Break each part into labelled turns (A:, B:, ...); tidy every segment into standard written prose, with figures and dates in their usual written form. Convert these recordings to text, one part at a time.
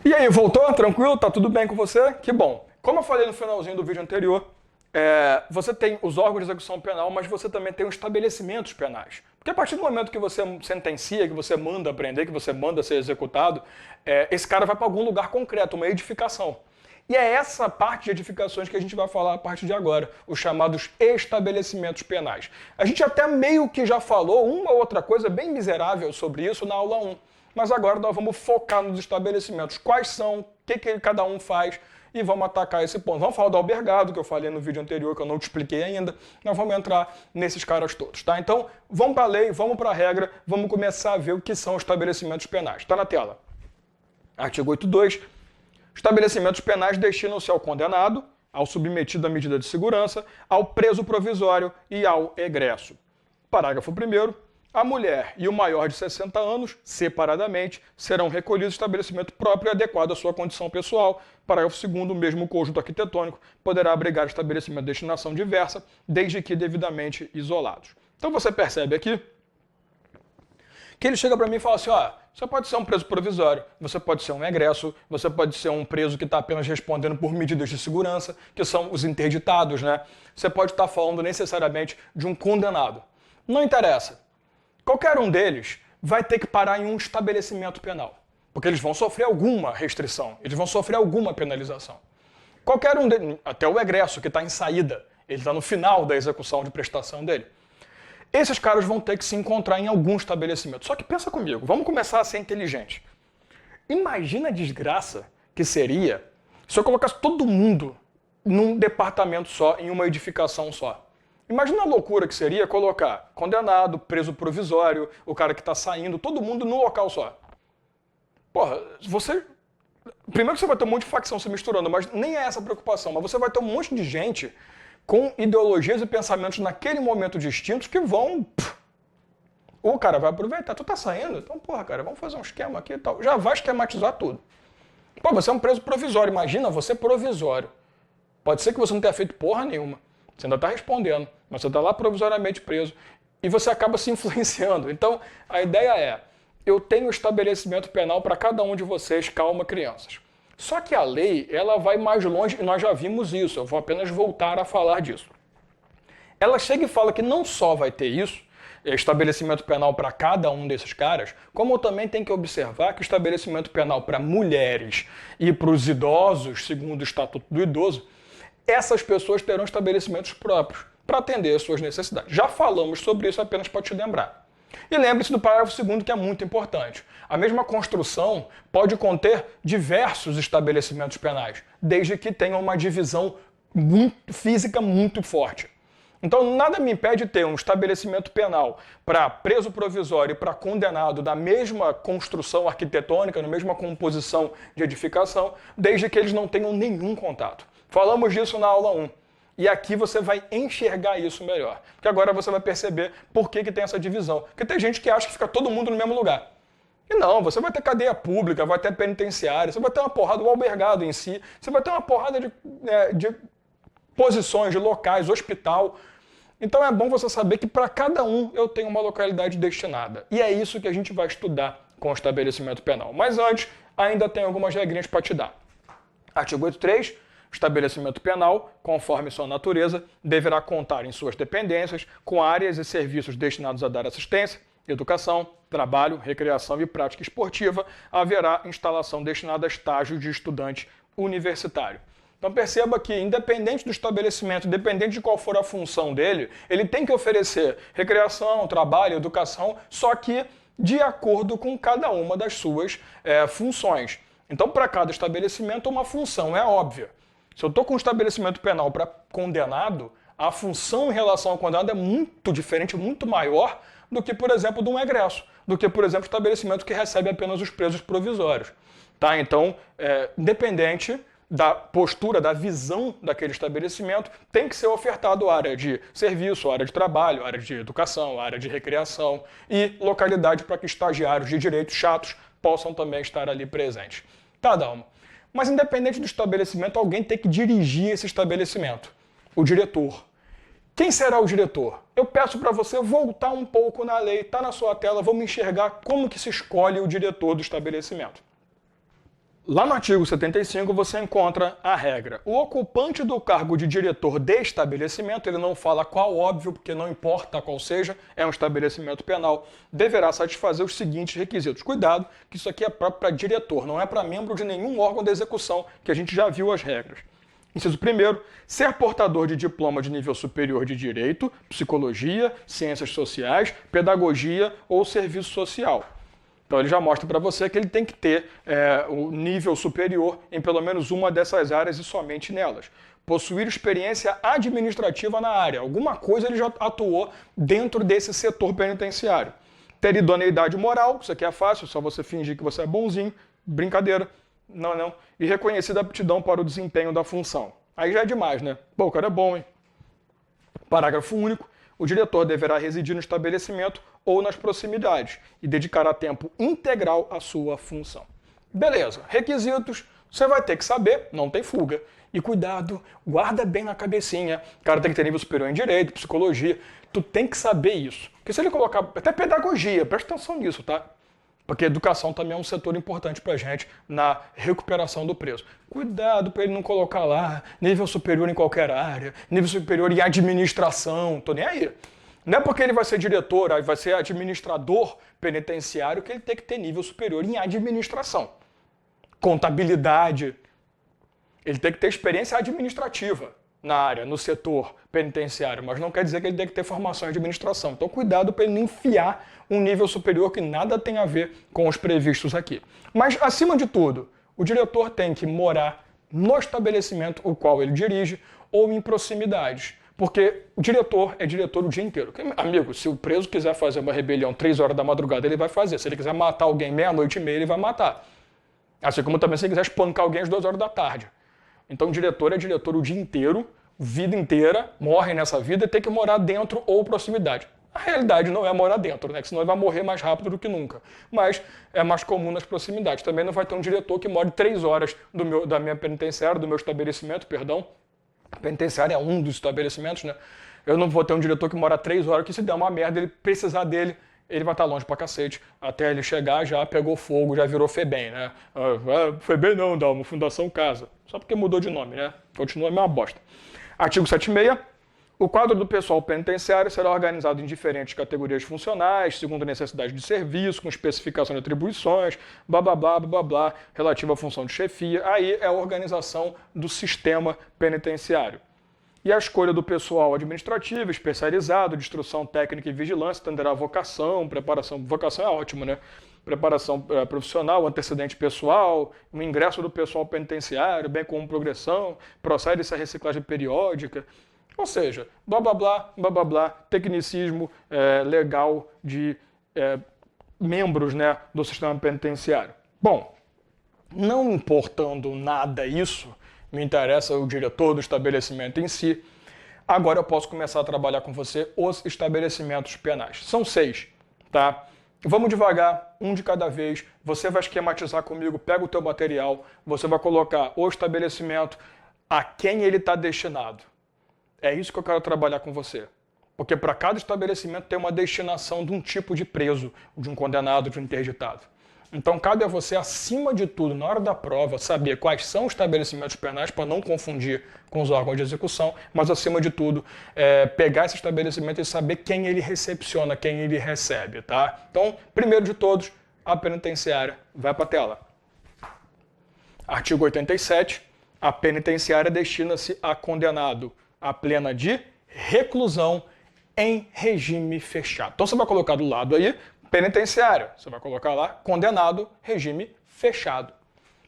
A: E aí, voltou? Tranquilo? Tá tudo bem com você? Que bom. Como eu falei no finalzinho do vídeo anterior, você tem os órgãos de execução penal, mas você também tem os estabelecimentos penais. Porque a partir do momento que você sentencia, que você manda prender, que você manda ser executado, esse cara vai para algum lugar concreto, uma edificação. E é essa parte de edificações que a gente vai falar a partir de agora, os chamados estabelecimentos penais. A gente até meio que já falou uma ou outra coisa bem miserável sobre isso na aula 1. Mas agora nós vamos focar nos estabelecimentos. Quais são, o que cada um faz e vamos atacar esse ponto. Vamos falar do albergado, que eu falei no vídeo anterior, que eu não te expliquei ainda. Nós vamos entrar nesses caras todos, tá? Então, vamos para a lei, vamos para a regra, vamos começar a ver o que são estabelecimentos penais. Está na tela. Artigo 8.2. Estabelecimentos penais destinam-se ao condenado, ao submetido à medida de segurança, ao preso provisório e ao egresso. Parágrafo 1º. A mulher e o maior de 60 anos, separadamente, serão recolhidos em estabelecimento próprio e adequado à sua condição pessoal. Parágrafo 2º, o mesmo conjunto arquitetônico poderá abrigar estabelecimento de destinação diversa, desde que devidamente isolados. Então você percebe aqui que ele chega para mim e fala assim, você pode ser um preso provisório, você pode ser um egresso, você pode ser um preso que está apenas respondendo por medidas de segurança, que são os interditados, né? Você pode estar falando necessariamente de um condenado. Não interessa. Qualquer um deles vai ter que parar em um estabelecimento penal, porque eles vão sofrer alguma restrição, eles vão sofrer alguma penalização. Qualquer um deles, até o egresso que está em saída, ele está no final da execução de prestação dele. Esses caras vão ter que se encontrar em algum estabelecimento. Só que pensa comigo, vamos começar a ser inteligente. Imagina a desgraça que seria se eu colocasse todo mundo num departamento só, em uma edificação só. Imagina a loucura que seria colocar condenado, preso provisório, o cara que está saindo, todo mundo num local só. Porra, você... Primeiro que você vai ter um monte de facção se misturando, mas nem é essa a preocupação. Mas você vai ter um monte de gente com ideologias e pensamentos naquele momento distintos que vão... O cara vai aproveitar, tu tá saindo? Então, porra, cara, vamos fazer um esquema aqui e tal. Já vai esquematizar tudo. Pô, você é um preso provisório, imagina você provisório. Pode ser que você não tenha feito porra nenhuma. Você ainda está respondendo, mas você está lá provisoriamente preso e você acaba se influenciando. Então, a ideia é, eu tenho estabelecimento penal para cada um de vocês, calma, crianças. Só que a lei, ela vai mais longe e nós já vimos isso, eu vou apenas voltar a falar disso. Ela chega e fala que não só vai ter isso, estabelecimento penal para cada um desses caras, como também tem que observar que o estabelecimento penal para mulheres e para os idosos, segundo o Estatuto do Idoso, essas pessoas terão estabelecimentos próprios para atender às suas necessidades. Já falamos sobre isso apenas para te lembrar. E lembre-se do parágrafo 2º, que é muito importante. A mesma construção pode conter diversos estabelecimentos penais, desde que tenha uma divisão física muito forte. Então, nada me impede de ter um estabelecimento penal para preso provisório e para condenado da mesma construção arquitetônica, na mesma composição de edificação, desde que eles não tenham nenhum contato. Falamos disso na aula 1. E aqui você vai enxergar isso melhor. Porque agora você vai perceber por que tem essa divisão. Porque tem gente que acha que fica todo mundo no mesmo lugar. E não, você vai ter cadeia pública, vai ter penitenciária, você vai ter uma porrada do albergado em si, você vai ter uma porrada de posições, de locais, hospital. Então é bom você saber que para cada um eu tenho uma localidade destinada. E é isso que a gente vai estudar com o estabelecimento penal. Mas antes, ainda tem algumas regrinhas para te dar. Artigo 8.3. Estabelecimento penal, conforme sua natureza, deverá contar em suas dependências com áreas e serviços destinados a dar assistência, educação, trabalho, recreação e prática esportiva. Haverá instalação destinada a estágio de estudante universitário. Então perceba que, independente do estabelecimento, independente de qual for a função dele, ele tem que oferecer recreação, trabalho, educação, só que de acordo com cada uma das suas funções. Então, para cada estabelecimento, uma função é óbvia. Se eu estou com um estabelecimento penal para condenado, a função em relação ao condenado é muito diferente, muito maior do que, por exemplo, de um egresso, do que, por exemplo, estabelecimento que recebe apenas os presos provisórios. Tá? Então, independente da postura, da visão daquele estabelecimento, tem que ser ofertado área de serviço, área de trabalho, área de educação, área de recreação e localidade para que estagiários de direitos chatos possam também estar ali presentes. Tá, Dalma? Mas independente do estabelecimento, alguém tem que dirigir esse estabelecimento. O diretor. Quem será o diretor? Eu peço para você voltar um pouco na lei, está na sua tela, vamos enxergar como que se escolhe o diretor do estabelecimento. Lá no artigo 75 você encontra a regra. O ocupante do cargo de diretor de estabelecimento, ele não fala qual, óbvio, porque não importa qual seja, é um estabelecimento penal, deverá satisfazer os seguintes requisitos. Cuidado, que isso aqui é próprio para diretor, não é para membro de nenhum órgão de execução, que a gente já viu as regras. Inciso 1º, ser portador de diploma de nível superior de Direito, Psicologia, Ciências Sociais, Pedagogia ou Serviço Social. Então ele já mostra para você que ele tem que ter o nível superior em pelo menos uma dessas áreas e somente nelas. Possuir experiência administrativa na área. Alguma coisa ele já atuou dentro desse setor penitenciário. Ter idoneidade moral, isso aqui é fácil, só você fingir que você é bonzinho, brincadeira. Não. E reconhecida aptidão para o desempenho da função. Aí já é demais, né? Pô, o cara é bom, hein? Parágrafo único. O diretor deverá residir no estabelecimento ou nas proximidades e dedicará tempo integral à sua função. Beleza, requisitos, você vai ter que saber, não tem fuga. E cuidado, guarda bem na cabecinha. O cara tem que ter nível superior em Direito, Psicologia. Tu tem que saber isso. Porque se ele colocar até Pedagogia, presta atenção nisso, tá? Porque educação também é um setor importante pra gente na recuperação do preso. Cuidado para ele não colocar lá nível superior em qualquer área, nível superior em administração, tô nem aí. Não é porque ele vai ser diretor, aí vai ser administrador penitenciário que ele tem que ter nível superior em administração. Contabilidade. Ele tem que ter experiência administrativa na área, no setor penitenciário, mas não quer dizer que ele tem que ter formação em administração. Então cuidado para ele não enfiar um nível superior que nada tem a ver com os previstos aqui. Mas, acima de tudo, o diretor tem que morar no estabelecimento o qual ele dirige ou em proximidades. Porque o diretor é diretor o dia inteiro. Amigo, se o preso quiser fazer uma rebelião 3 horas da madrugada, ele vai fazer. Se ele quiser matar alguém meia-noite e meia, ele vai matar. Assim como também se ele quiser espancar alguém às 2 horas da tarde. Então o diretor é diretor o dia inteiro, vida inteira, morre nessa vida e tem que morar dentro ou proximidade. A realidade não é morar dentro, né? Que senão ele vai morrer mais rápido do que nunca. Mas é mais comum nas proximidades. Também não vai ter um diretor que more 3 horas da minha penitenciária, do meu estabelecimento, perdão. A penitenciária é um dos estabelecimentos, né? Eu não vou ter um diretor que mora 3 horas, que se der uma merda, ele precisar dele, ele vai estar longe pra cacete. Até ele chegar, já pegou fogo, já virou FEBEM, né? FEBEM não, dá uma Fundação Casa. Só porque mudou de nome, né? Continua a mesma bosta. Artigo 76. O quadro do pessoal penitenciário será organizado em diferentes categorias funcionais, segundo a necessidade de serviço, com especificação de atribuições, blá, blá, blá, blá, blá, relativa à função de chefia. Aí é a organização do sistema penitenciário. E a escolha do pessoal administrativo, especializado, de instrução técnica e vigilância, tenderá a vocação, preparação. Vocação é ótimo, né? Preparação profissional, antecedente pessoal, o ingresso do pessoal penitenciário, bem como progressão, procede-se a reciclagem periódica. Ou seja, blá, blá, blá, blá, blá, blá, tecnicismo legal de membros, né, do sistema penitenciário. Bom, não importando nada isso, me interessa o diretor do estabelecimento em si, agora eu posso começar a trabalhar com você os estabelecimentos penais. São 6, tá? Vamos devagar, um de cada vez, você vai esquematizar comigo, pega o teu material, você vai colocar o estabelecimento, a quem ele está destinado. É isso que eu quero trabalhar com você. Porque para cada estabelecimento tem uma destinação de um tipo de preso, de um condenado, de um interditado. Então cabe a você, acima de tudo, na hora da prova, saber quais são os estabelecimentos penais para não confundir com os órgãos de execução, mas acima de tudo, pegar esse estabelecimento e saber quem ele recepciona, quem ele recebe, tá? Então, primeiro de todos, a penitenciária. Vai para a tela. Artigo 87. A penitenciária destina-se a condenado a pena de reclusão em regime fechado. Então você vai colocar do lado aí, penitenciária. Você vai colocar lá, condenado, regime fechado.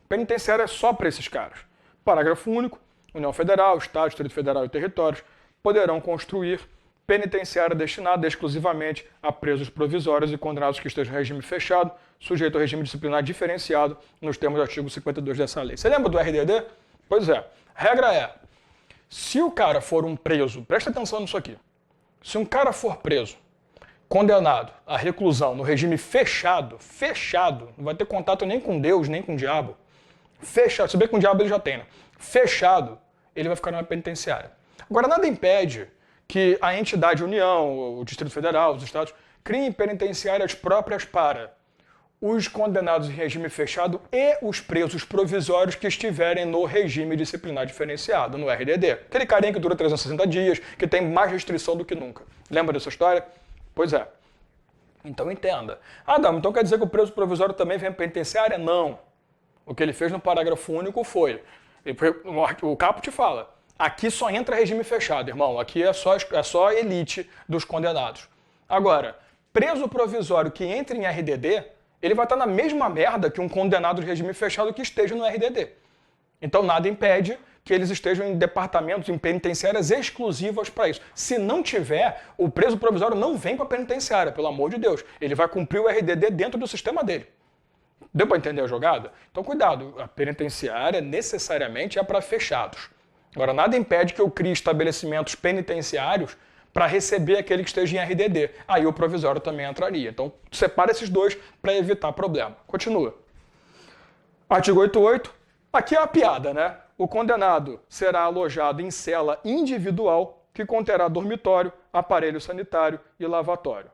A: Penitenciária é só para esses caras. Parágrafo único. União Federal, Estado, Distrito Federal e territórios poderão construir penitenciária destinada exclusivamente a presos provisórios e condenados que estejam em regime fechado, sujeito ao regime disciplinar diferenciado nos termos do artigo 52 dessa lei. Você lembra do RDD? Pois é. Regra é, se o cara for um preso, presta atenção nisso aqui, se um cara for preso, condenado à reclusão no regime fechado, não vai ter contato nem com Deus, nem com o diabo, fechado, se bem que com o diabo ele já tem, né? Fechado, ele vai ficar numa penitenciária. Agora, nada impede que a entidade União, o Distrito Federal, os estados, criem penitenciárias próprias para os condenados em regime fechado e os presos provisórios que estiverem no regime disciplinar diferenciado, no RDD. Aquele carinha que dura 360 dias, que tem mais restrição do que nunca. Lembra dessa história? Pois é. Então entenda. Ah, não, então quer dizer que o preso provisório também vem penitenciária? Não. O que ele fez no parágrafo único foi... O caput fala, aqui só entra regime fechado, irmão. Aqui é só a elite dos condenados. Agora, preso provisório que entre em RDD, ele vai estar na mesma merda que um condenado de regime fechado que esteja no RDD. Então nada impede que eles estejam em departamentos, em penitenciárias exclusivas para isso. Se não tiver, o preso provisório não vem para a penitenciária, pelo amor de Deus. Ele vai cumprir o RDD dentro do sistema dele. Deu para entender a jogada? Então cuidado, a penitenciária necessariamente é para fechados. Agora nada impede que eu crie estabelecimentos penitenciários para receber aquele que esteja em RDD. Aí o provisório também entraria. Então, separa esses dois para evitar problema. Continua. Artigo 88. Aqui é a piada, né? O condenado será alojado em cela individual que conterá dormitório, aparelho sanitário e lavatório.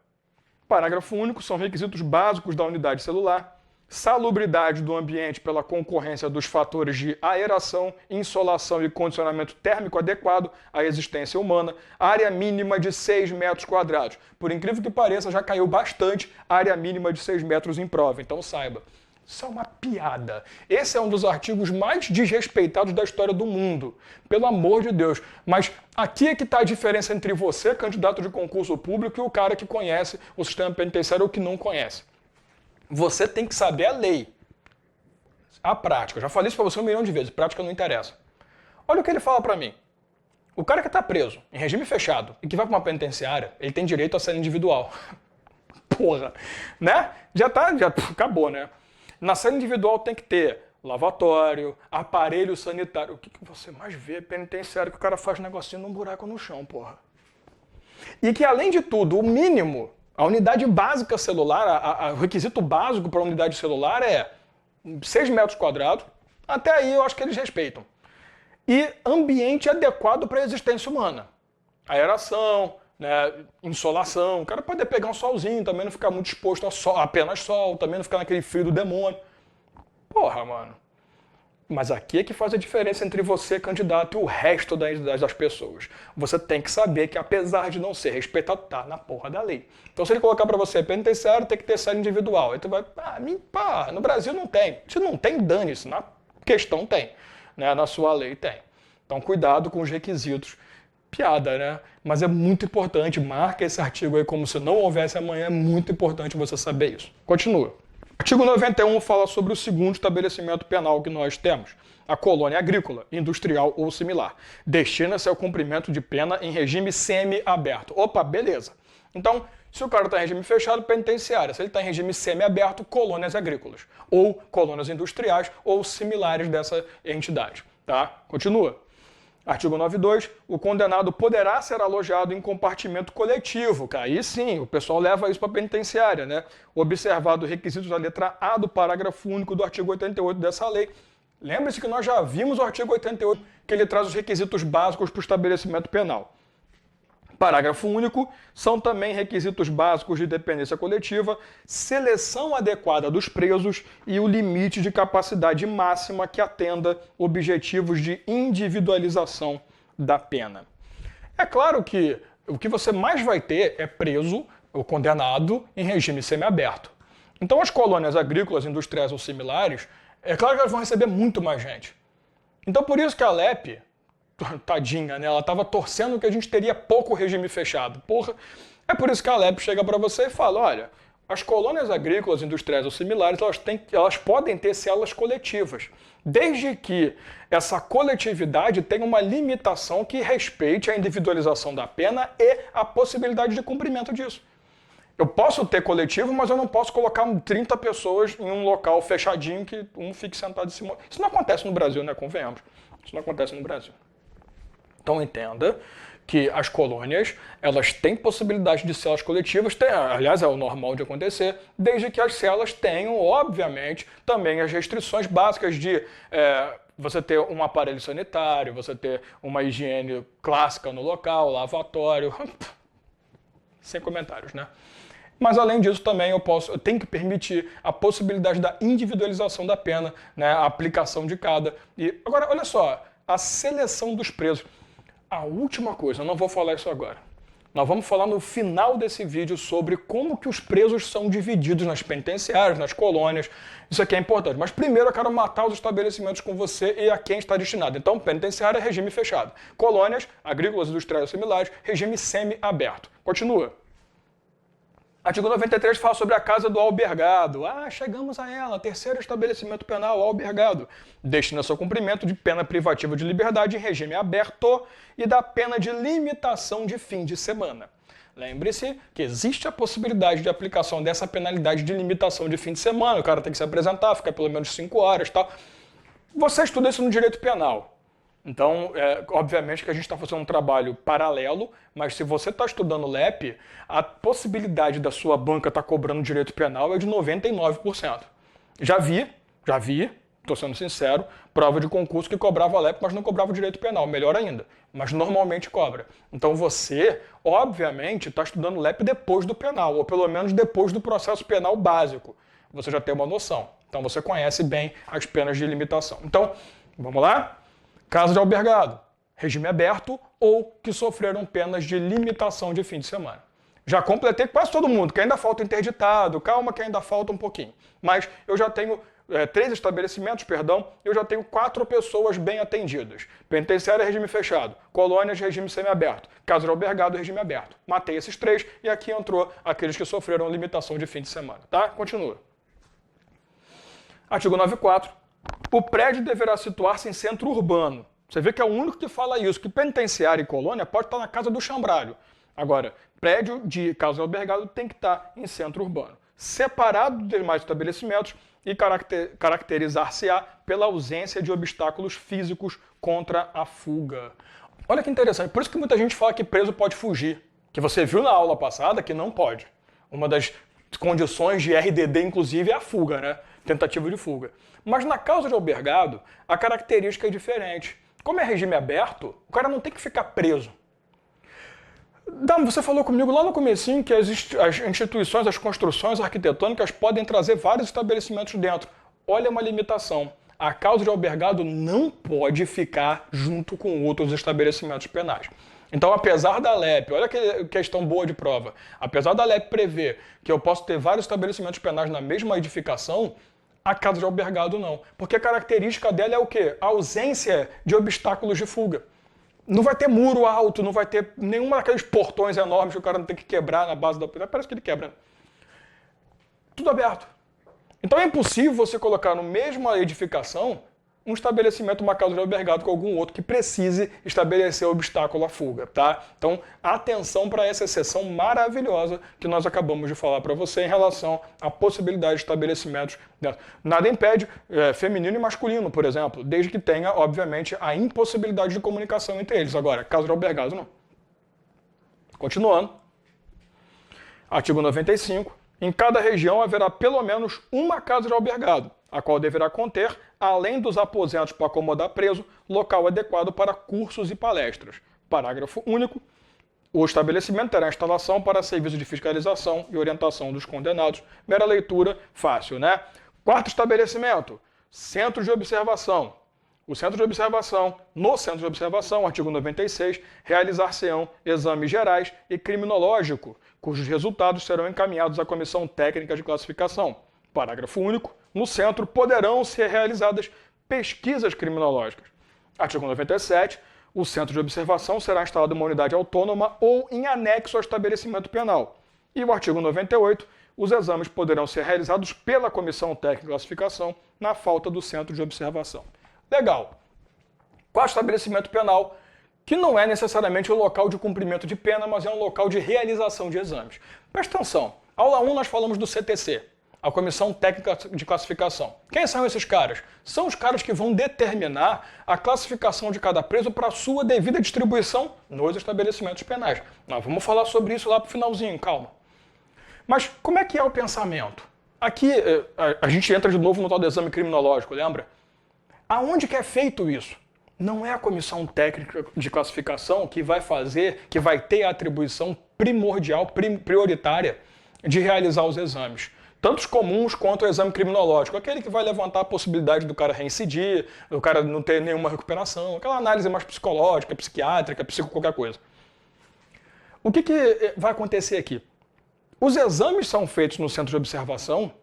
A: Parágrafo único. São requisitos básicos da unidade celular. Salubridade do ambiente pela concorrência dos fatores de aeração, insolação e condicionamento térmico adequado à existência humana, área mínima de 6 metros quadrados. Por incrível que pareça, já caiu bastante a área mínima de 6 metros em prova, então saiba. Isso é uma piada. Esse é um dos artigos mais desrespeitados da história do mundo. Pelo amor de Deus. Mas aqui é que está a diferença entre você, candidato de concurso público, e o cara que conhece o sistema penitenciário ou que não conhece. Você tem que saber a lei. A prática. Eu já falei isso para você 1 milhão de vezes. Prática não interessa. Olha o que ele fala para mim. O cara que está preso em regime fechado e que vai para uma penitenciária, ele tem direito a cela individual. Porra. Né? Já acabou, né? Na cela individual tem que ter lavatório, aparelho sanitário. O que você mais vê penitenciário que o cara faz um negocinho num buraco no chão, porra. E que, além de tudo, o mínimo... A unidade básica celular, o requisito básico para a unidade celular é 6 metros quadrados. Até aí eu acho que eles respeitam. E ambiente adequado para a existência humana. Aeração, né, insolação. O cara pode pegar um solzinho, também não ficar muito exposto a sol, apenas sol, também não ficar naquele frio do demônio. Porra, mano. Mas aqui é que faz a diferença entre você, candidato, e o resto das pessoas. Você tem que saber que, apesar de não ser respeitado, tá na porra da lei. Então, se ele colocar para você penitenciário, tem que ter cela individual. Aí tu vai, no Brasil não tem. Se não tem, dane-se. Na questão tem. Né? Na sua lei tem. Então, cuidado com os requisitos. Piada, né? Mas é muito importante. Marca esse artigo aí como se não houvesse amanhã. É muito importante você saber isso. Continua. Artigo 91 fala sobre o segundo estabelecimento penal que nós temos, a colônia agrícola, industrial ou similar. Destina-se ao cumprimento de pena em regime semi-aberto. Opa, beleza. Então, se o cara está em regime fechado, penitenciária. Se ele está em regime semi-aberto, colônias agrícolas. Ou colônias industriais ou similares dessa entidade. Tá? Continua. Artigo 92, o condenado poderá ser alojado em compartimento coletivo. Aí sim, o pessoal leva isso para a penitenciária, né? Observado os requisitos da letra A do parágrafo único do artigo 88 dessa lei. Lembre-se que nós já vimos o artigo 88, que ele traz os requisitos básicos para o estabelecimento penal. Parágrafo único, são também requisitos básicos de dependência coletiva, seleção adequada dos presos e o limite de capacidade máxima que atenda objetivos de individualização da pena. É claro que o que você mais vai ter é preso ou condenado em regime semiaberto. Então as colônias agrícolas, industriais ou similares, é claro que elas vão receber muito mais gente. Então por isso que a Alep, tadinha, né? Ela estava torcendo que a gente teria pouco regime fechado. Porra, é por isso que a Alep chega para você e fala, olha, as colônias agrícolas, industriais ou similares, elas podem ter células coletivas, desde que essa coletividade tenha uma limitação que respeite a individualização da pena e a possibilidade de cumprimento disso. Eu posso ter coletivo, mas eu não posso colocar 30 pessoas em um local fechadinho que um fique sentado em cima. Isso não acontece no Brasil, né? Convenhamos. Isso não acontece no Brasil. Então entenda que as colônias, elas têm possibilidade de celas coletivas, aliás, é o normal de acontecer, desde que as celas tenham, obviamente, também as restrições básicas de você ter um aparelho sanitário, você ter uma higiene clássica no local, lavatório, sem comentários, né? Mas além disso também eu tenho que permitir a possibilidade da individualização da pena, né, a aplicação de cada. E agora, olha só, a seleção dos presos. A última coisa, eu não vou falar isso agora. Nós vamos falar no final desse vídeo sobre como que os presos são divididos nas penitenciárias, nas colônias. Isso aqui é importante. Mas primeiro eu quero matar os estabelecimentos com você e a quem está destinado. Então, penitenciária, regime fechado. Colônias, agrícolas, industriais ou similares, regime semi-aberto. Continua. Artigo 93 fala sobre a casa do albergado. Chegamos a ela. Terceiro estabelecimento penal, albergado. Destina-se ao cumprimento de pena privativa de liberdade em regime aberto e da pena de limitação de fim de semana. Lembre-se que existe a possibilidade de aplicação dessa penalidade de limitação de fim de semana. O cara tem que se apresentar, ficar pelo menos 5 horas e tal. Você estuda isso no direito penal. Então, obviamente que a gente está fazendo um trabalho paralelo, mas se você está estudando LEP, a possibilidade da sua banca estar cobrando direito penal é de 99%. Já vi, estou sendo sincero, prova de concurso que cobrava LEP, mas não cobrava direito penal, melhor ainda. Mas normalmente cobra. Então você, obviamente, está estudando LEP depois do penal, ou pelo menos depois do processo penal básico. Você já tem uma noção. Então você conhece bem as penas de limitação. Então, vamos lá? Casa de albergado, regime aberto ou que sofreram penas de limitação de fim de semana. Já completei quase todo mundo, que ainda falta interditado, calma que ainda falta um pouquinho. Mas eu já tenho 3 estabelecimentos, eu já tenho 4 pessoas bem atendidas. Penitenciária, regime fechado. Colônias, regime semiaberto. Casa de albergado, regime aberto. Matei esses 3 e aqui entrou aqueles que sofreram limitação de fim de semana. Tá? Continua. Artigo 94. O prédio deverá situar-se em centro urbano. Você vê que é o único que fala isso, que penitenciária e colônia pode estar na casa do chambralho. Agora, prédio de casa de albergado tem que estar em centro urbano, separado dos demais estabelecimentos e caracterizar-se-á pela ausência de obstáculos físicos contra a fuga. Olha que interessante, por isso que muita gente fala que preso pode fugir, que você viu na aula passada que não pode. Uma das condições de RDD, inclusive, é a fuga, né? Tentativa de fuga. Mas na causa de albergado, a característica é diferente. Como é regime aberto, o cara não tem que ficar preso. Você falou comigo lá no comecinho que as instituições, as construções arquitetônicas podem trazer vários estabelecimentos dentro. Olha uma limitação. A causa de albergado não pode ficar junto com outros estabelecimentos penais. Então, apesar da LEP, olha que questão boa de prova, apesar da LEP prever que eu posso ter vários estabelecimentos penais na mesma edificação, a casa de albergado não. Porque a característica dela é o quê? A ausência de obstáculos de fuga. Não vai ter muro alto, não vai ter nenhuma daqueles portões enormes que o cara não tem que quebrar na base da... Parece que ele quebra. Tudo aberto. Então é impossível você colocar na mesma edificação um estabelecimento, uma casa de albergado com algum outro que precise estabelecer obstáculo à fuga, tá? Então, atenção para essa exceção maravilhosa que nós acabamos de falar para você em relação à possibilidade de estabelecimentos dentro. Nada impede feminino e masculino, por exemplo, desde que tenha, obviamente, a impossibilidade de comunicação entre eles. Agora, casa de albergado não. Continuando. Artigo 95. Em cada região haverá pelo menos uma casa de albergado, a qual deverá conter, além dos aposentos para acomodar preso, local adequado para cursos e palestras. Parágrafo único. O estabelecimento terá instalação para serviço de fiscalização e orientação dos condenados. Mera leitura, fácil, né? Quarto estabelecimento, centro de observação. No centro de observação, artigo 96, realizar-se-ão exames gerais e criminológico, cujos resultados serão encaminhados à Comissão Técnica de Classificação. Parágrafo único. No centro poderão ser realizadas pesquisas criminológicas. Artigo 97. O centro de observação será instalado em uma unidade autônoma ou em anexo ao estabelecimento penal. E o artigo 98. Os exames poderão ser realizados pela Comissão Técnica de Classificação na falta do centro de observação. Legal. Qual estabelecimento penal que não é necessariamente o local de cumprimento de pena, mas é um local de realização de exames. Presta atenção. Aula 1 nós falamos do CTC, a Comissão Técnica de Classificação. Quem são esses caras? São os caras que vão determinar a classificação de cada preso para a sua devida distribuição nos estabelecimentos penais. Nós vamos falar sobre isso lá para o finalzinho, calma. Mas como é que é o pensamento? Aqui a gente entra de novo no tal do exame criminológico, lembra? Aonde que é feito isso? Não é a Comissão Técnica de Classificação que vai ter a atribuição primordial, prioritária de realizar os exames. Tanto os comuns quanto o exame criminológico. Aquele que vai levantar a possibilidade do cara reincidir, do cara não ter nenhuma recuperação, aquela análise mais psicológica, psiquiátrica, qualquer coisa. O que vai acontecer aqui? Os exames são feitos no centro de observação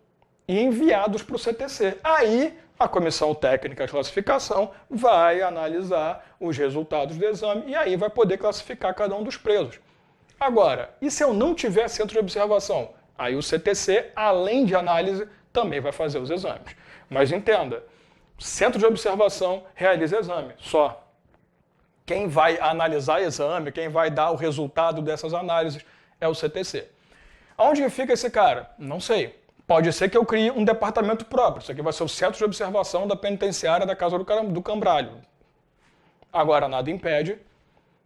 A: e enviados para o CTC. Aí, a Comissão Técnica de Classificação vai analisar os resultados do exame e aí vai poder classificar cada um dos presos. Agora, e se eu não tiver centro de observação? Aí o CTC, além de análise, também vai fazer os exames. Mas entenda, centro de observação realiza exame, só. Quem vai analisar exame, quem vai dar o resultado dessas análises é o CTC. Onde fica esse cara? Não sei. Pode ser que eu crie um departamento próprio. Isso aqui vai ser o centro de observação da penitenciária da Casa do Cambralho. Agora, nada impede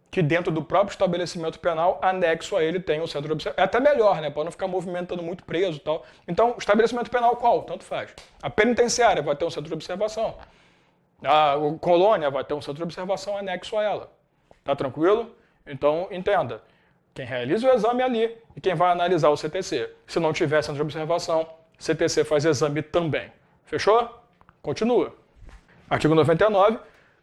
A: que dentro do próprio estabelecimento penal, anexo a ele, tenha o centro de observação. É até melhor, né? Para não ficar movimentando muito preso e tal. Então, o estabelecimento penal qual? Tanto faz. A penitenciária vai ter um centro de observação. A colônia vai ter um centro de observação anexo a ela. Tá tranquilo? Então, entenda. Quem realiza o exame é ali e quem vai analisar o CTC. Se não tiver centro de observação, CTC faz exame também. Fechou? Continua. Artigo 99,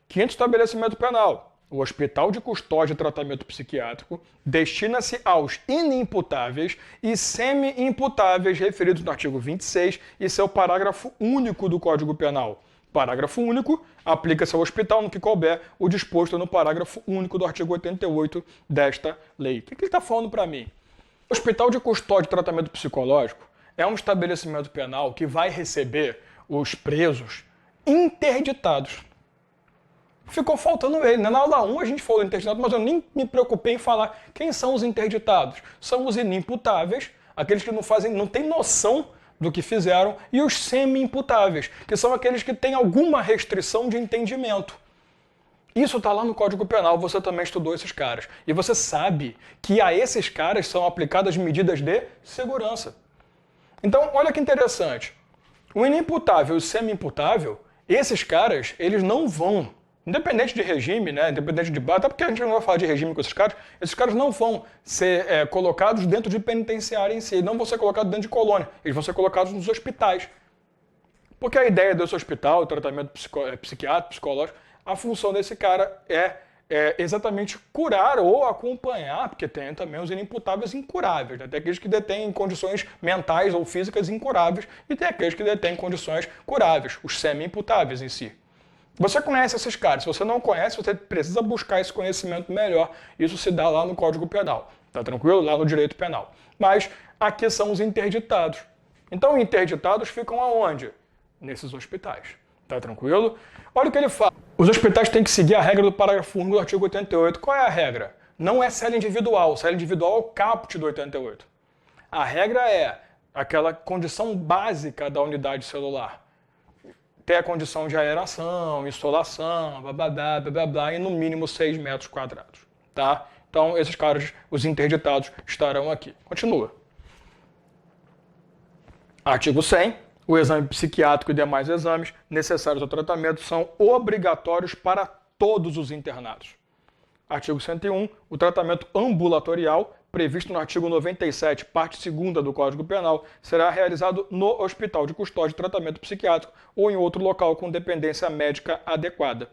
A: quinto estabelecimento penal. O Hospital de Custódia e Tratamento Psiquiátrico destina-se aos inimputáveis e semi-imputáveis referidos no artigo 26 e seu parágrafo único do Código Penal. Parágrafo único, aplica-se ao hospital no que couber o disposto no parágrafo único do artigo 88 desta lei. O que ele está falando para mim? O Hospital de Custódia e Tratamento Psicológico é um estabelecimento penal que vai receber os presos interditados. Ficou faltando ele, né? Na aula 1 a gente falou interditado, mas eu nem me preocupei em falar quem são os interditados. São os inimputáveis, aqueles que não têm noção do que fizeram, e os semi-imputáveis, que são aqueles que têm alguma restrição de entendimento. Isso está lá no Código Penal, você também estudou esses caras. E você sabe que a esses caras são aplicadas medidas de segurança. Então, olha que interessante. O inimputável e o semi-imputável, esses caras, eles não vão, independente de regime, né, independente de base, até porque a gente não vai falar de regime com esses caras não vão ser colocados dentro de penitenciária em si, não vão ser colocados dentro de colônia, eles vão ser colocados nos hospitais. Porque a ideia desse hospital, tratamento psiquiátrico, psicológico, a função desse cara é exatamente curar ou acompanhar, porque tem também os inimputáveis incuráveis, né? Tem aqueles que detêm condições mentais ou físicas incuráveis e tem aqueles que detêm condições curáveis, os semi-imputáveis em si. Você conhece esses caras. Se você não conhece, você precisa buscar esse conhecimento melhor. Isso se dá lá no Código Penal. Tá tranquilo? Lá no Direito Penal. Mas aqui são os interditados. Então, interditados ficam aonde? Nesses hospitais. Tá tranquilo? Olha o que ele fala. Os hospitais têm que seguir a regra do parágrafo único do artigo 88. Qual é a regra? Não é cela individual. Cela individual é o caput do 88. A regra é aquela condição básica da unidade celular. Ter a condição de aeração, insolação, blá, blá, blá, blá, blá, blá, e no mínimo 6 metros quadrados. Tá? Então, esses caras, os interditados, estarão aqui. Continua. Artigo 100. O exame psiquiátrico e demais exames necessários ao tratamento são obrigatórios para todos os internados. Artigo 101. O tratamento ambulatorial, previsto no artigo 97, parte 2ª do Código Penal, será realizado no Hospital de Custódia e Tratamento Psiquiátrico ou em outro local com dependência médica adequada.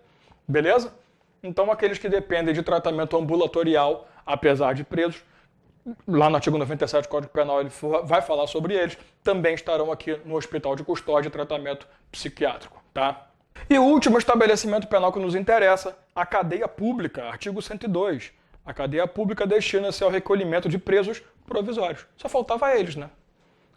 A: Beleza? Então, aqueles que dependem de tratamento ambulatorial, apesar de presos, lá no artigo 97 do Código Penal ele vai falar sobre eles, também estarão aqui no Hospital de Custódia e Tratamento Psiquiátrico. Tá? E o último estabelecimento penal que nos interessa, a cadeia pública, artigo 102. A cadeia pública destina-se ao recolhimento de presos provisórios. Só faltava eles, né?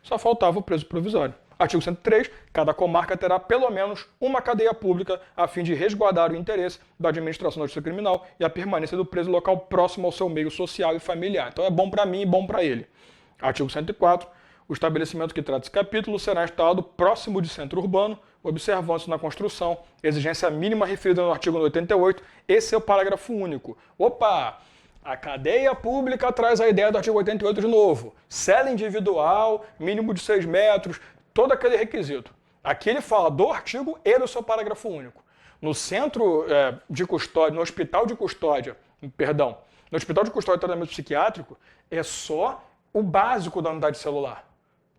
A: Só faltava o preso provisório. Artigo 103. Cada comarca terá pelo menos uma cadeia pública a fim de resguardar o interesse da administração da justiça criminal e a permanência do preso local próximo ao seu meio social e familiar. Então é bom para mim e bom para ele. Artigo 104. O estabelecimento que trata esse capítulo será instalado próximo de centro urbano, observando-se na construção exigência mínima referida no artigo 88. Esse é o parágrafo único. Opa! A cadeia pública traz a ideia do artigo 88 de novo. Cela individual, mínimo de 6 metros, todo aquele requisito. Aqui ele fala do artigo e do seu parágrafo único. No centro de custódia, no hospital de custódia, no hospital de custódia e tratamento psiquiátrico, é só o básico da unidade celular.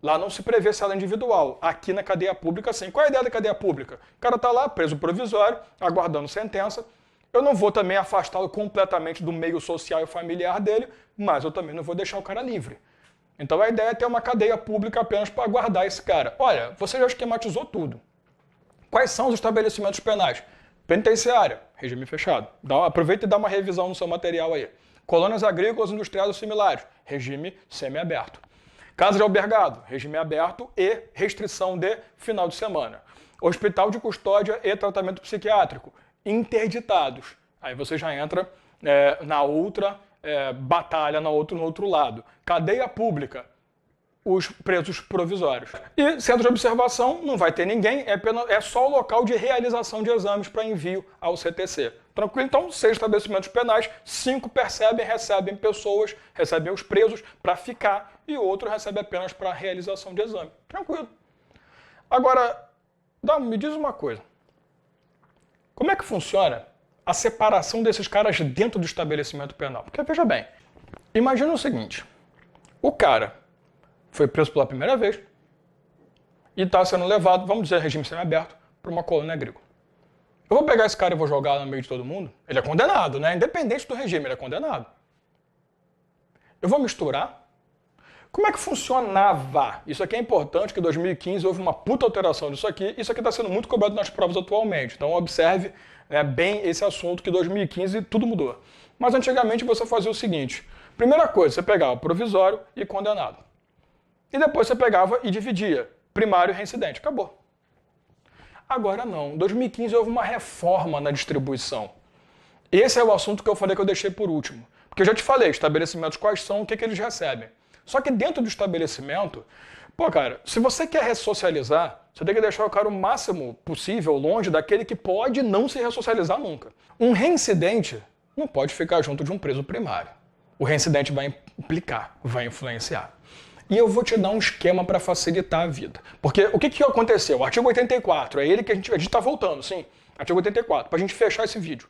A: Lá não se prevê cela individual. Aqui na cadeia pública, sim. Qual é a ideia da cadeia pública? O cara está lá, preso provisório, aguardando sentença. Eu não vou também afastá-lo completamente do meio social e familiar dele, mas eu também não vou deixar o cara livre. Então a ideia é ter uma cadeia pública apenas para guardar esse cara. Olha, você já esquematizou tudo. Quais são os estabelecimentos penais? Penitenciária, regime fechado. Aproveita e dá uma revisão no seu material aí. Colônias agrícolas, industriais ou similares, regime semiaberto. Casa de albergado, regime aberto e restrição de final de semana. Hospital de custódia e tratamento psiquiátrico, interditados. Aí você já entra na outra batalha, no outro lado. Cadeia pública, os presos provisórios. E centro de observação, não vai ter ninguém, é só o local de realização de exames para envio ao CTC. Tranquilo? Então, 6 estabelecimentos penais, 5 recebem pessoas, recebem os presos para ficar, e o outro recebe apenas para realização de exame. Tranquilo. Agora, me diz uma coisa. Como é que funciona a separação desses caras dentro do estabelecimento penal? Porque, veja bem, imagina o seguinte, o cara foi preso pela primeira vez e está sendo levado, vamos dizer, regime semiaberto, para uma colônia agrícola. Eu vou pegar esse cara e vou jogar no meio de todo mundo? Ele é condenado, né? Independente do regime, ele é condenado. Eu vou misturar? Como é que funcionava? Isso aqui é importante, que em 2015 houve uma puta alteração disso aqui. Isso aqui está sendo muito cobrado nas provas atualmente. Então observe bem esse assunto, que em 2015 tudo mudou. Mas antigamente você fazia o seguinte. Primeira coisa, você pegava provisório e condenado. E depois você pegava e dividia. Primário e reincidente. Acabou. Agora não. Em 2015 houve uma reforma na distribuição. Esse é o assunto que eu falei que eu deixei por último. Porque eu já te falei, estabelecimentos quais são, o que eles recebem. Só que dentro do estabelecimento, cara, se você quer ressocializar, você tem que deixar o cara o máximo possível longe daquele que pode não se ressocializar nunca. Um reincidente não pode ficar junto de um preso primário. O reincidente vai implicar, vai influenciar. E eu vou te dar um esquema para facilitar a vida. Porque o que aconteceu? O artigo 84, é ele que a gente está voltando, sim. Artigo 84, para a gente fechar esse vídeo.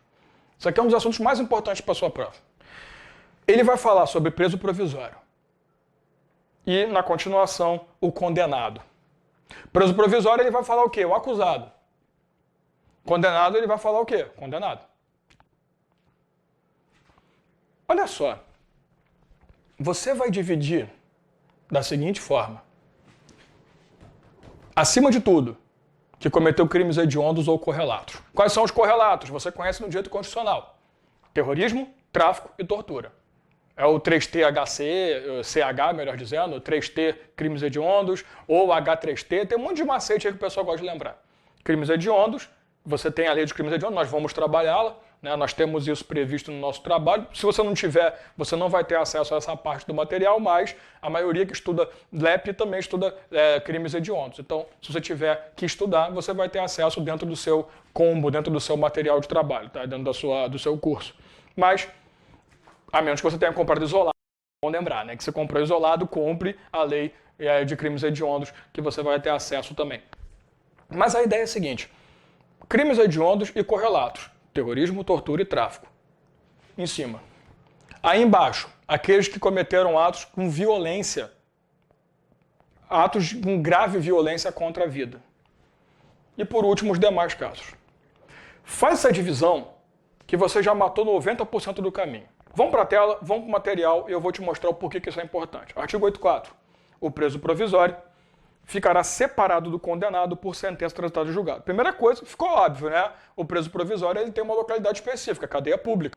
A: Isso aqui é um dos assuntos mais importantes para a sua prova. Ele vai falar sobre preso provisório. E, na continuação, o condenado. Preso provisório, ele vai falar o quê? O acusado. Condenado, ele vai falar o quê? Condenado. Olha só. Você vai dividir da seguinte forma. Acima de tudo, que cometeu crimes hediondos ou correlatos. Quais são os correlatos? Você conhece no direito constitucional. Terrorismo, tráfico e tortura. É o 3THC, CH, melhor dizendo, 3T, crimes hediondos, ou H3T, tem um monte de macete aí que o pessoal gosta de lembrar. Crimes hediondos, você tem a lei de crimes hediondos, nós vamos trabalhá-la, né? Nós temos isso previsto no nosso trabalho. Se você não tiver, você não vai ter acesso a essa parte do material, mas a maioria que estuda LEP também estuda crimes hediondos. Então, se você tiver que estudar, você vai ter acesso dentro do seu combo, dentro do seu material de trabalho, tá? Dentro do seu curso. Mas, a menos que você tenha comprado isolado, vamos lembrar, né? Que você comprou isolado, compre a lei de crimes hediondos, que você vai ter acesso também. Mas a ideia é a seguinte, crimes hediondos e correlatos. Terrorismo, tortura e tráfico. Em cima. Aí embaixo, aqueles que cometeram atos com violência. Atos com grave violência contra a vida. E por último, os demais casos. Faz essa divisão que você já matou 90% do caminho. Vamos para a tela, vamos para o material e eu vou te mostrar o porquê que isso é importante. Artigo 84. O preso provisório ficará separado do condenado por sentença transitada em julgado. Primeira coisa, ficou óbvio, né? O preso provisório ele tem uma localidade específica, cadeia pública.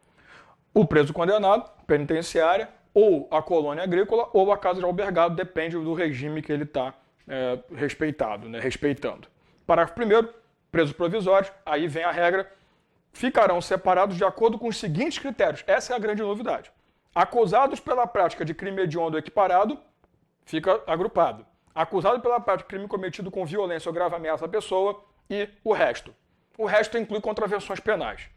A: O preso condenado, penitenciária, ou a colônia agrícola, ou a casa de albergado, depende do regime que ele está respeitando. Parágrafo 1º, presos provisórios, aí vem a regra, ficarão separados de acordo com os seguintes critérios. Essa é a grande novidade. Acusados pela prática de crime hediondo equiparado, fica agrupado. Acusado pela prática de crime cometido com violência ou grave ameaça à pessoa e o resto. O resto inclui contravenções penais.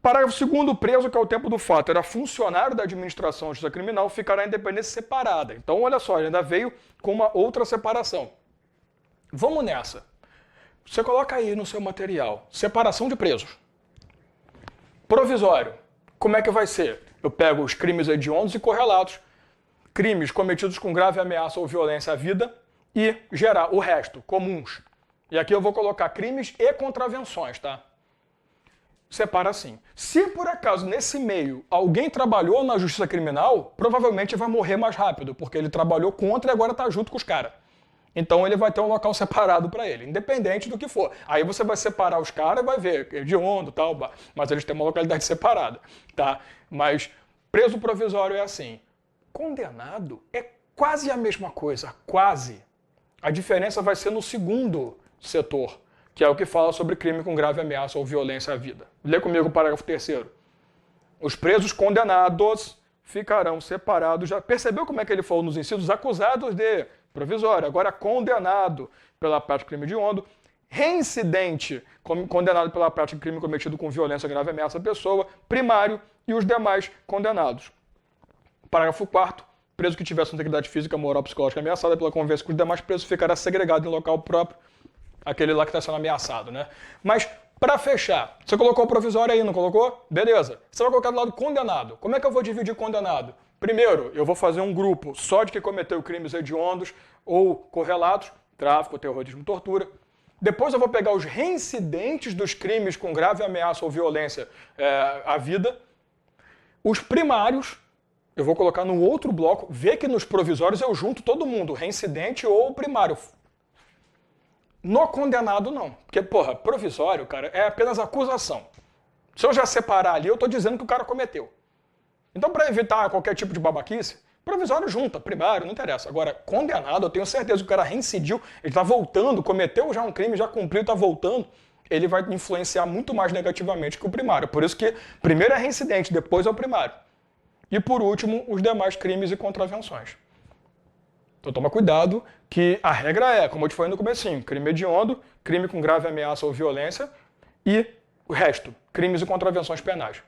A: Parágrafo 2º, o preso, que ao tempo do fato era funcionário da administração de justiça criminal, ficará em independência separada. Então, olha só, ele ainda veio com uma outra separação. Vamos nessa. Você coloca aí no seu material, separação de presos. Provisório. Como é que vai ser? Eu pego os crimes hediondos e correlatos. crimes cometidos com grave ameaça ou violência à vida e gerar o resto, comuns. E aqui eu vou colocar crimes e contravenções, tá? Separa assim. Se por acaso nesse meio alguém trabalhou na justiça criminal, provavelmente vai morrer mais rápido, porque ele trabalhou contra e agora está junto com os caras. Então ele vai ter um local separado para ele, independente do que for. Aí você vai separar os caras e vai ver, hediondo e tal, mas eles têm uma localidade separada, tá? Mas preso provisório é assim. Condenado é quase a mesma coisa, quase. A diferença vai ser no segundo setor, que é o que fala sobre crime com grave ameaça ou violência à vida. Lê comigo o parágrafo 3º. Os presos condenados ficarão separados. Já percebeu como é que ele falou nos incisos? Acusados de provisório, agora condenado pela prática de crime hediondo, reincidente, condenado pela prática de crime cometido com violência grave ameaça à pessoa, primário e os demais condenados. Parágrafo 4º. Preso que tiver sua integridade física, moral ou psicológica ameaçada pela convivência com os demais presos ficará segregado em local próprio, aquele lá que está sendo ameaçado, né? Mas, para fechar, você colocou o provisório aí, não colocou? Beleza. Você vai colocar do lado condenado. Como é que eu vou dividir condenado? Primeiro, eu vou fazer um grupo só de quem cometeu crimes hediondos ou correlatos, tráfico, terrorismo, tortura. Depois eu vou pegar os reincidentes dos crimes com grave ameaça ou violência à vida. Os primários, eu vou colocar no outro bloco. Vê que nos provisórios eu junto todo mundo, reincidente ou primário. No condenado, não. Porque, porra, provisório, cara, é apenas acusação. Se eu já separar ali, eu tô dizendo que o cara cometeu. Então, para evitar qualquer tipo de babaquice, provisório junta, primário, não interessa. Agora, condenado, eu tenho certeza que o cara reincidiu, ele tá voltando, cometeu já um crime, já cumpriu, tá voltando, ele vai influenciar muito mais negativamente que o primário. Por isso que primeiro é reincidente, depois é o primário. E por último, os demais crimes e contravenções. Então toma cuidado que a regra é, como eu te falei no comecinho, crime hediondo, crime com grave ameaça ou violência e o resto, crimes e contravenções penais.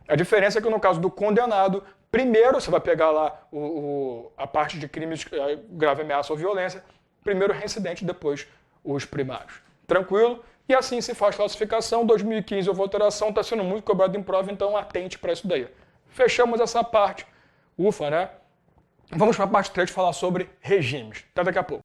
A: A diferença é que no caso do condenado, primeiro você vai pegar lá a parte de crimes grave ameaça ou violência, primeiro reincidente, depois os primários. Tranquilo? E assim se faz classificação. 2015 houve alteração, está sendo muito cobrado em prova, então atente para isso daí. Fechamos essa parte. Ufa, né? Vamos para a parte 3 falar sobre regimes. Até daqui a pouco.